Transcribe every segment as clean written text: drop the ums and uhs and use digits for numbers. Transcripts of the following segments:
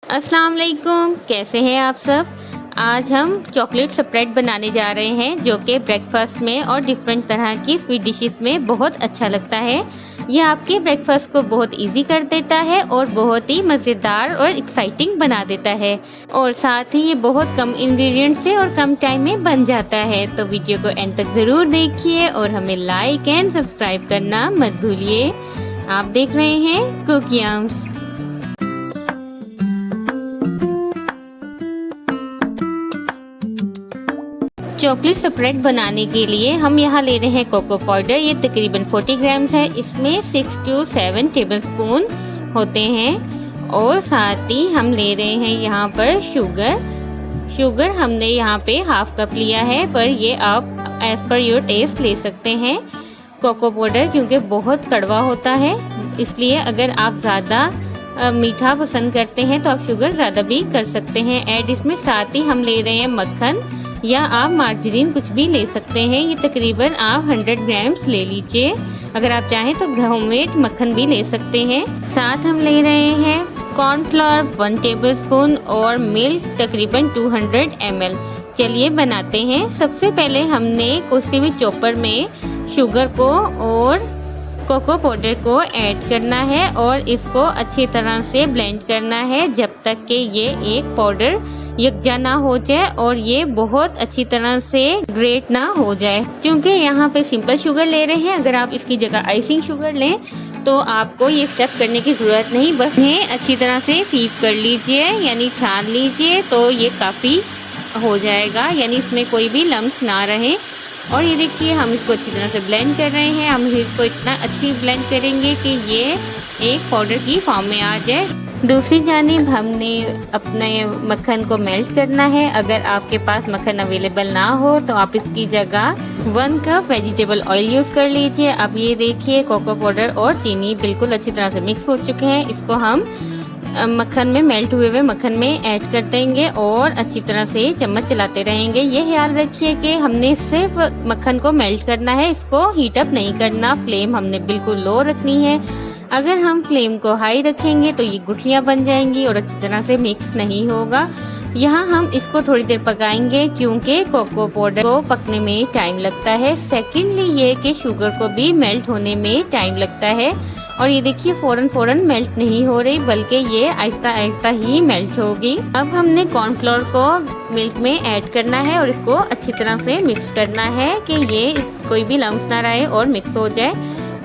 अस्सलाम वालेकुम, कैसे हैं आप सब। आज हम चॉकलेट स्प्रेड बनाने जा रहे हैं जो कि ब्रेकफास्ट में और डिफरेंट तरह की स्वीट डिशेस में बहुत अच्छा लगता है। यह आपके ब्रेकफास्ट को बहुत इजी कर देता है और बहुत ही मज़ेदार और एक्साइटिंग बना देता है, और साथ ही ये बहुत कम इंग्रेडिएंट से और कम टाइम में बन जाता है। तो वीडियो को एंड तक ज़रूर देखिए और हमें लाइक एंड सब्सक्राइब करना मत भूलिए। आप देख रहे हैं कुकियम्स। चॉकलेट स्प्रेड बनाने के लिए हम यहाँ ले रहे हैं कोको पाउडर। ये तकरीबन 40 ग्राम्स है। इसमें 6 to 7 टेबलस्पून होते हैं, और साथ ही हम ले रहे हैं यहाँ पर शुगर हमने यहाँ पे हाफ कप लिया है, पर ये आप एज पर योर टेस्ट ले सकते हैं। कोको पाउडर क्योंकि बहुत कड़वा होता है, इसलिए अगर आप ज़्यादा मीठा पसंद करते हैं तो आप शुगर ज़्यादा भी कर सकते हैं ऐड इसमें। साथ ही हम ले रहे हैं मक्खन, या आप मार्जरीन कुछ भी ले सकते हैं। ये तकरीबन आप 100 ग्राम्स ले लीजिए। अगर आप चाहें तो होममेड मक्खन भी ले सकते हैं। साथ हम ले रहे हैं कॉर्नफ्लोर 1 टेबलस्पून और मिल्क तकरीबन 200 ml। चलिए बनाते हैं। सबसे पहले हमने किसी हुई चॉपर में शुगर को और कोको पाउडर को ऐड करना है और इसको अच्छी तरह से ब्लेंड करना है जब तक कि ये एक पाउडर यकजा ना हो जाए और ये बहुत अच्छी तरह से ग्रेट ना हो जाए। क्योंकि यहाँ पे सिंपल शुगर ले रहे हैं, अगर आप इसकी जगह आइसिंग शुगर लें तो आपको ये स्टेप करने की ज़रूरत नहीं, बस इन्हें अच्छी तरह से सीप कर लीजिए, यानी छान लीजिए, तो ये काफ़ी हो जाएगा, यानी इसमें कोई भी लम्स ना रहे। और ये देखिए हम इसको अच्छी तरह से ब्लेंड कर रहे हैं। हम इसको इतना अच्छी ब्लेंड करेंगे कि ये एक पाउडर की फॉर्म में आ जाए। दूसरी जानिब हमने अपने मक्खन को मेल्ट करना है। अगर आपके पास मक्खन अवेलेबल ना हो तो आप इसकी जगह 1 कप वेजिटेबल ऑयल यूज़ कर लीजिए। अब ये देखिए कोको पाउडर और चीनी बिल्कुल अच्छी तरह से मिक्स हो चुके हैं। इसको हम मक्खन में मेल्ट हुए मक्खन में ऐड कर देंगे और अच्छी तरह से चम्मच चलाते रहेंगे। ये ख्याल रखिए कि हमने सिर्फ मक्खन को मेल्ट करना है, इसको हीट अप नहीं करना। फ्लेम हमने बिल्कुल लो रखनी है। अगर हम फ्लेम को हाई रखेंगे तो ये गुठलियाँ बन जाएंगी और अच्छी तरह से मिक्स नहीं होगा। यहाँ हम इसको थोड़ी देर पकाएंगे क्योंकि कोको पाउडर को पकने में टाइम लगता है। सेकेंडली ये कि शुगर को भी मेल्ट होने में टाइम लगता है। और ये देखिए फौरन मेल्ट नहीं हो रही, बल्कि ये आहिस्ता आहिस्ता ही मेल्ट होगी। अब हमने कॉर्नफ्लोर को मिल्क में ऐड करना है और इसको अच्छी तरह से मिक्स करना है कि ये कोई भी लम्स ना रहे और मिक्स हो जाए।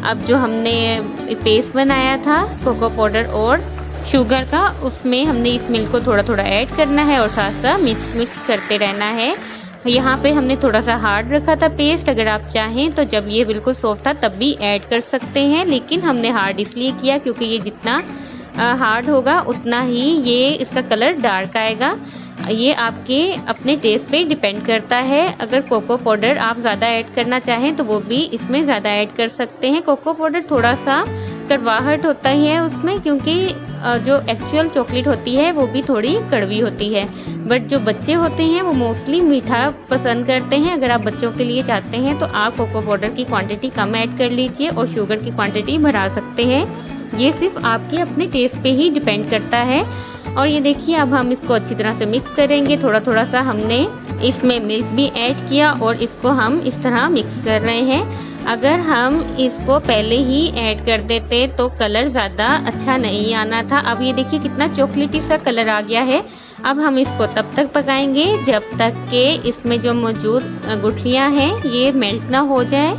अब जो हमने पेस्ट बनाया था कोको पाउडर और शुगर का, उसमें हमने इस मिल्क को थोड़ा थोड़ा ऐड करना है और साथ साथ मिक्स करते रहना है। यहाँ पे हमने थोड़ा सा हार्ड रखा था पेस्ट, अगर आप चाहें तो जब ये बिल्कुल सॉफ्ट था तब भी ऐड कर सकते हैं, लेकिन हमने हार्ड इसलिए किया क्योंकि ये जितना हार्ड होगा उतना ही ये इसका कलर डार्क आएगा। ये आपके अपने टेस्ट पे डिपेंड करता है। अगर कोको पाउडर आप ज़्यादा ऐड करना चाहें तो वो भी इसमें ज़्यादा ऐड कर सकते हैं। कोको पाउडर थोड़ा सा कड़वाहट होता ही है उसमें, क्योंकि जो एक्चुअल चॉकलेट होती है वो भी थोड़ी कड़वी होती है, बट जो बच्चे होते हैं वो मोस्टली मीठा पसंद करते हैं। अगर आप बच्चों के लिए चाहते हैं तो आप कोको पाउडर की क्वांटिटी कम ऐड कर लीजिए और शुगर की क्वांटिटी बढ़ा सकते हैं। ये सिर्फ आपके अपने टेस्ट पे ही डिपेंड करता है। और ये देखिए अब हम इसको अच्छी तरह से मिक्स करेंगे। थोड़ा थोड़ा सा हमने इसमें मिल्क भी ऐड किया और इसको हम इस तरह मिक्स कर रहे हैं। अगर हम इसको पहले ही ऐड कर देते तो कलर ज़्यादा अच्छा नहीं आना था। अब ये देखिए कितना चॉकलेटी सा कलर आ गया है। अब हम इसको तब तक पकाएंगे जब तक कि इसमें जो मौजूद गुठलियाँ हैं ये मेल्ट ना हो जाए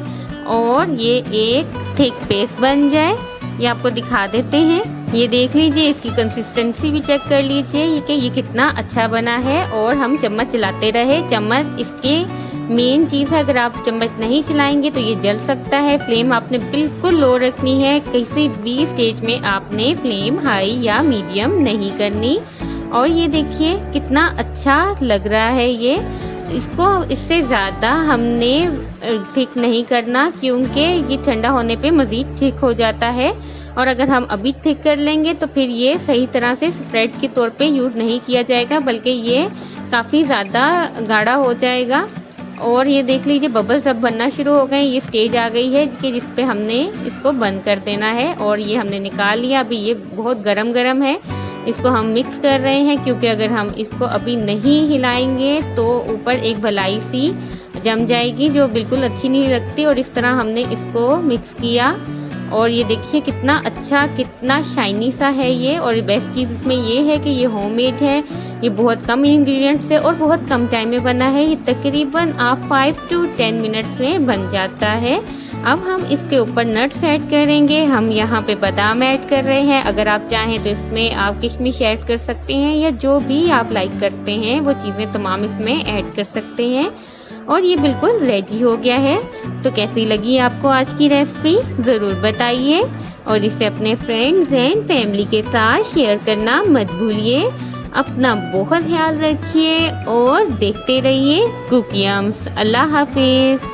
और ये एक थिक पेस्ट बन जाए। ये आपको दिखा देते हैं। ये देख लीजिए, इसकी कंसिस्टेंसी भी चेक कर लीजिए कि ये कितना अच्छा बना है। और हम चम्मच चलाते रहे। चम्मच इसकी मेन चीज़ है, अगर आप चम्मच नहीं चलाएंगे तो ये जल सकता है। फ्लेम आपने बिल्कुल लो रखनी है। किसी भी स्टेज में आपने फ्लेम हाई या मीडियम नहीं करनी। और ये देखिए कितना अच्छा लग रहा है ये। इसको इससे ज़्यादा हमने थिक नहीं करना क्योंकि ये ठंडा होने पे मज़ीद थिक हो जाता है, और अगर हम अभी थिक कर लेंगे तो फिर ये सही तरह से स्प्रेड के तौर पे यूज़ नहीं किया जाएगा, बल्कि ये काफ़ी ज़्यादा गाढ़ा हो जाएगा। और ये देख लीजिए बबल्स अब बनना शुरू हो गए। ये स्टेज आ गई है कि जिस पे हमने इसको बंद कर देना है, और ये हमने निकाल लिया। अभी ये बहुत गरम है, इसको हम मिक्स कर रहे हैं, क्योंकि अगर हम इसको अभी नहीं हिलाएंगे तो ऊपर एक भलाई सी जम जाएगी जो बिल्कुल अच्छी नहीं लगती। और इस तरह हमने इसको मिक्स किया और ये देखिए कितना अच्छा, कितना शाइनी सा है ये। और बेस्ट चीज़ इसमें ये है कि ये होममेड है, ये बहुत कम इंग्रेडिएंट्स से और बहुत कम टाइम में बना है। ये तकरीबन आप 5 to 10 मिनट्स में बन जाता है। अब हम इसके ऊपर नट्स ऐड करेंगे। हम यहाँ पे बादाम ऐड कर रहे हैं। अगर आप चाहें तो इसमें आप किशमिश ऐड कर सकते हैं या जो भी आप लाइक करते हैं वो चीज़ें तमाम इसमें ऐड कर सकते हैं। और ये बिल्कुल रेडी हो गया है। तो कैसी लगी आपको आज की रेसिपी ज़रूर बताइए और इसे अपने फ्रेंड्स एंड फैमिली के साथ शेयर करना मत भूलिए। अपना बहुत ख्याल रखिए और देखते रहिए कुकियम्स। अल्लाह हाफिज़।